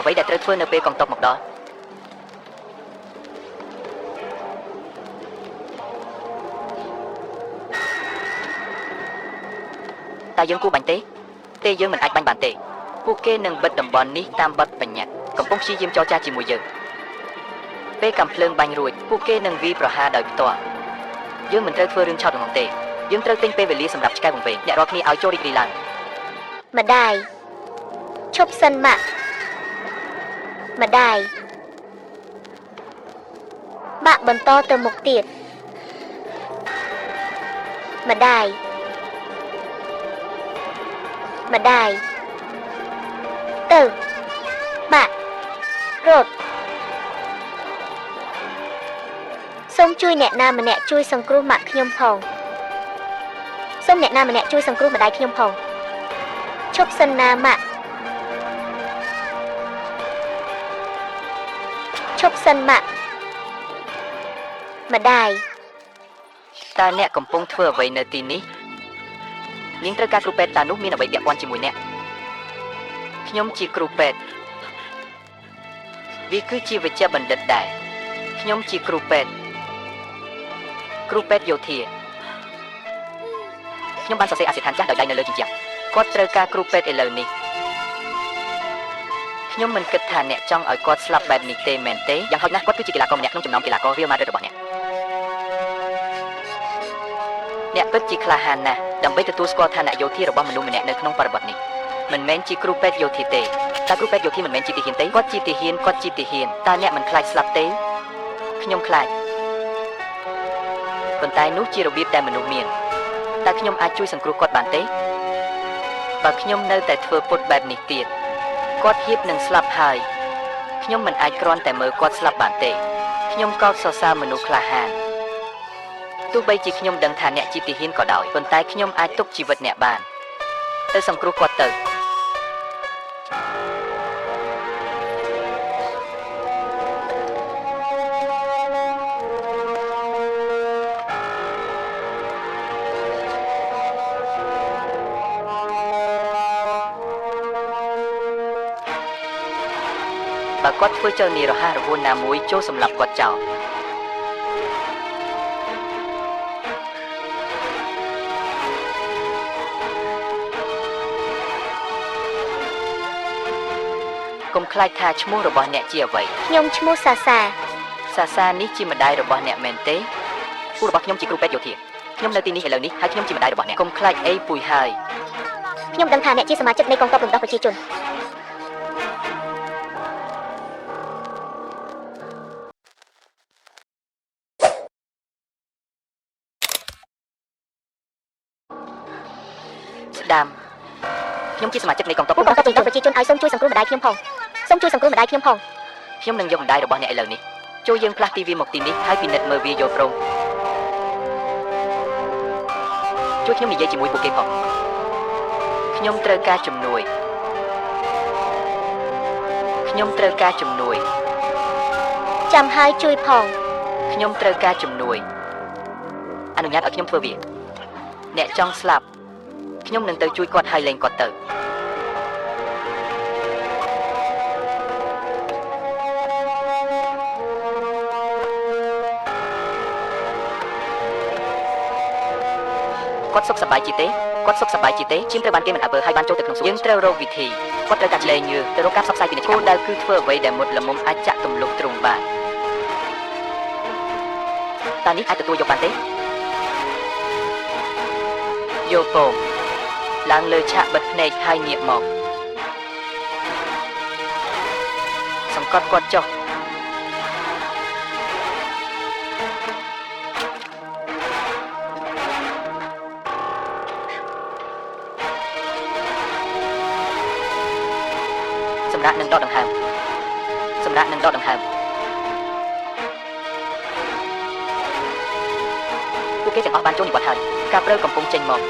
អ្វីដែលត្រូវធ្វើនៅពេលកងទ័ពមកដល់តែយើងគួរបាញ់ទេយើងមិនអាចបាញ់បានទេពួកគេនឹងបិទតំបន់នេះតាមបទបញ្ញត្តិកំពុងព្យាយាមចរចាជាមួយយើងពេលកាំភ្លើងបាញ់រួចពួកគេនឹងវាយប្រហារដោយផ្ទាល់យើងមិនត្រូវធ្វើរឿងឆោតល្ងងទេយើងត្រូវទិញពេលវេលាសម្រាប់ឆ្កែវង្វេងអ្នករាល់គ្នាឲ្យចូលរីករាយឡើងម្ដាយឈប់សិនម៉ាក់ម្ដាយបាក់បន្តទៅមុខទៀតម្ដាយទៅបាក់រត់សូមជួយអ្នកណាម្នាក់ជួយសង្គ្រោះម៉ាក់ខ្ញុំផងសូមអ្នកណាម្នាក់ជួយសង្គ្រោះម្ដាយខ្ញុំផងឈប់សិនណាម៉ាក់ឈប់សិនម៉ាក់ម្ដាយតើអ្នកកំពុងធ្វើអ្វីនៅទីនេះនាងត្រូវការគ្រូពេទ្យតើនោះមានអ្វីពាក់ព័ន្ធជាមួយអ្នកខ្ញុំជាគ្រូពេទ្យវាគឺជាវិជ្ជាបណ្ឌិតដែរខ្ញុំជាគ្រូពេទ្យយោធាខ្ញុំបានសរសេរអាសយដ្ឋានចាស់ដោយដៃនៅលើជញ្ជាំងគាត់ត្រូវការគ្រូពេទ្យឥឡូវនេះខ្ញុំមិនគិតថាអ្នកចង់ឲ្យគាត់ស្លាប់បែបនេះទេមែនទេយ៉ាងហោចណាស់គាត់គឺជាកីឡាករម្នាក់ក្នុងចំណោមកីឡាករ Real Madrid របស់អ្នកពិតជាក្លាហានណាស់ដើម្បីទទួលស្គាល់ឋានៈយោធារបស់មនុស្សម្នាក់នៅក្នុងបរិបទនេះមិនមែនជាគ្រូពេទ្យយោធាទេតែគ្រូពេទ្យយោធាមិនមែនជាទាហានទេគាត់ជាទាហានតើអ្នកមិនខ្លាចស្លាប់ទេខ្ញុំខ្លាចប៉ុន្តែនោះជារបៀបដែលមនុស្សមានតើខ្ញុំអាចជួយសង្គ្រោះគាត់បានទេបើខ្ញុំនៅតែធ្វើពុតបែបនេះទៀតគាត់ហៀបនឹងស្លាប់ហើយខ្ញុំមិនអាចគ្រាន់តែមើលគាត់ស្លាប់បានទេខ្ញុំកោតសរសើរមនុស្សក្លាហានទោះបីជាខ្ញុំដឹងថាអ្នកជាទាហានក៏ដោយប៉ុន្តែខ្ញុំអាចទុកជីវិតអ្នកបានទៅសង្គ្រោះគាត់ទៅបើគាត់ធ្វើចលនារហ័សរហួនណាមួយចូលសម្លាប់គាត់ចោលកុំខ្លាចថាឈ្មោះរបស់អ្នកជាអ្វីខ្ញុំឈ្មោះសាសានេះជាម្ដាយរបស់អ្នកមែនទេពូរបស់ខ្ញុំជាគ្រូពេទ្យយោធាខ្ញុំនៅទីនេះឥឡូវនេះហើយខ្ញុំជាម្ដាយរបស់អ្នកកុំខ្លាចអីពូយហើយខ្ញុំដឹងថាអ្នកជាសមាជិកនៃកងទ័ពរំដោះប្រជាជនស្ដាំខ្ញុំជាសមាជិកនៃកងទ័ពរំដោះប្រជាជនឲ្យសូមជួយសង្គ្រោះម្ដាយខ្ញុំផងខ្ញុំនឹងយកម្ដាយរបស់អ្នកឥឡូវនេះចូលយើងផ្លាស់ទីវាមកទីនេះហើយពិនិត្យមើលវាយល់ព្រមជួយខ្ញុំនិយាយជាមួយពួកគេផងខ្ញុំត្រូវការជំនួយចាំហើយជួយផងខ្ញុំត្រូវការជំនួយអនុញ្ញាតឲ្យខ្ញុំធ្វើវាអ្នកចង់ស្លាប់ខ្ញុំនឹងទៅជួយគាត់ហើយលែងគាត់ទៅគាត់សុខសប្បាយជាទេជាងត្រូវបានគេមិនអើពើហើយបានចូលទៅក្នុងសួនយើងត្រូវរកវិធីគាត់ត្រូវការឆ្លេញញើសទៅរកការផ្សព្វផ្សាយពាណិជ្ជកម្មគោលដៅគឺធ្វើអ្វីដែលមុតល្មមអាចចាក់ទម្លុះទ្រូងបានតើនេះអាចទទួលយកបានទេយកពងឡើងលើឆាកបិទភ្នែកហើយងាកមកសង្កត់គាត់ចុះសម្រាប់នឹងដកដង្ហើមពួកគេទាំងអស់បានចូលនិវត្តន៍ហើយការព្រើកំពុងចេញមក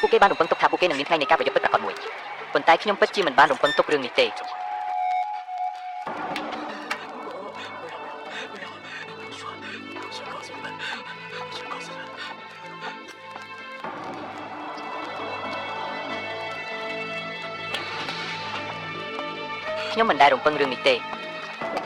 ពួកគេបានរំពឹងទុកថាពួកគេនឹងមានថ្ងៃនៃការប្រយុទ្ធពិតប្រាកដមួយប៉ុន្តែខ្ញុំពិតជាមិនបានរំពឹងទុករឿងនេះទេខ្ញុំមិនដែលរំពឹងរឿងនេះទេ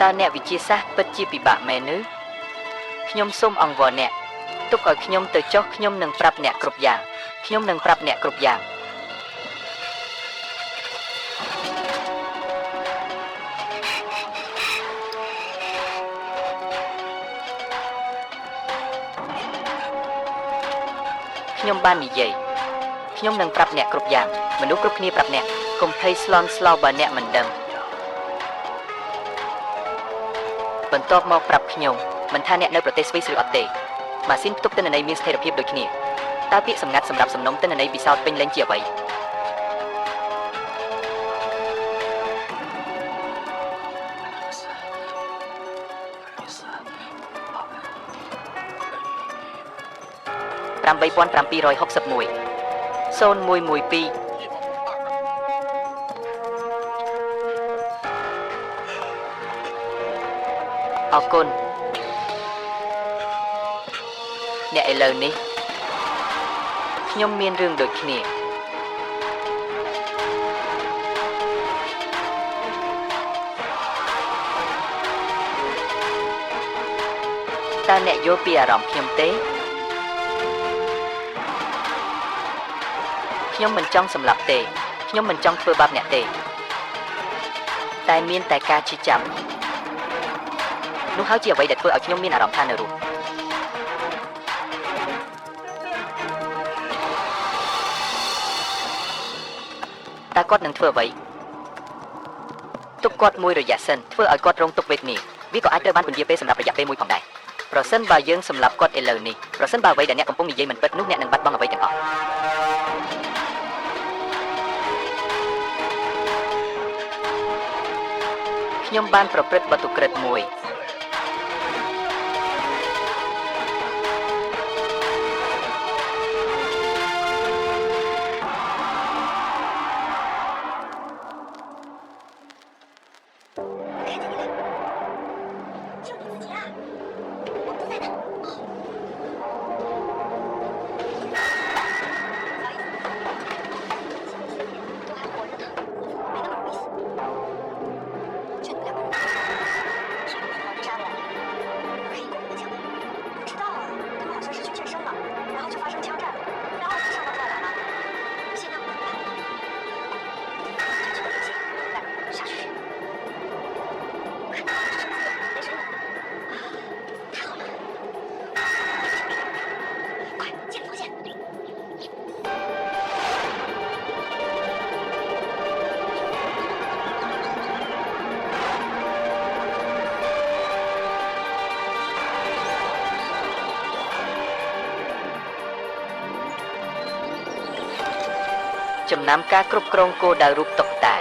តើអ្នកវិទ្យាសាស្ត្រពិតជាពិបាកមែនឬខ្ញុំសូមអង្វរអ្នកទុកឲ្យខ្ញុំទៅចុះខ្ញុំនឹងប្រាប់អ្នកគ្រប់យ៉ាងខ្ញុំនឹងប្រាប់អ្នកគ្រប់យ៉ាងខ្ញុំបាននិយាយខ្ញុំនឹងប្រាប់អ្នកគ្រប់យ៉ាងមនុស្សគ្រប់គ្នាប្រាប់អ្នកកុំភ័យស្លន់ស្លោបើអ្នកមិនដឹងបន្ទាប់មកប្រាប់ខ្ញុំមិនថាអ្នកនៅប្រទេសស្វីសឬអត់ទេម៉ាស៊ីនផ្ទុកទិន្នន័យមានស្ថិរភាពដូចគ្នាតើពាក្យសម្ងាត់សម្រាប់សំណុំទិន្នន័យពិសោធន៍ពេញលេញជាអ្វី8761 0112អរគុណអ្នកឥឡូវនេះខ្ញុំមានរឿងដូចគ្នាតើអ្នកយល់ពីអារម្មណ៍ខ្ញុំទេខ្ញុំមិនចង់សម្លាប់ទេខ្ញុំមិនចង់ធ្វើបាបអ្នកទេតែមានតែការជិះចាំនោះហើយជាអ្វីដែលធ្វើឲ្យខ្ញុំមានអារម្មណ៍ថានៅរស់តើគាត់នឹងធ្វើអ្វីទុកគាត់មួយរយៈសិនធ្វើឲ្យគាត់រងទុក្ខវេទនាវាក៏អាចត្រូវបានពន្យាពេលសម្រាប់រយៈពេលមួយផងដែរប្រសិនបើយើងសម្លាប់គាត់ឥឡូវនេះប្រសិនបើអ្វីដែលអ្នកកំពុងនិយាយមិនពិតនោះអ្នកនឹងបាត់បង់អ្វីទាំងអស់ខ្ញុំបានប្រព្រឹត្តបទឧក្រិដ្ឋមួយចំណាំការគ្រប់គ្រងគោលដៅរូបតុក្កតា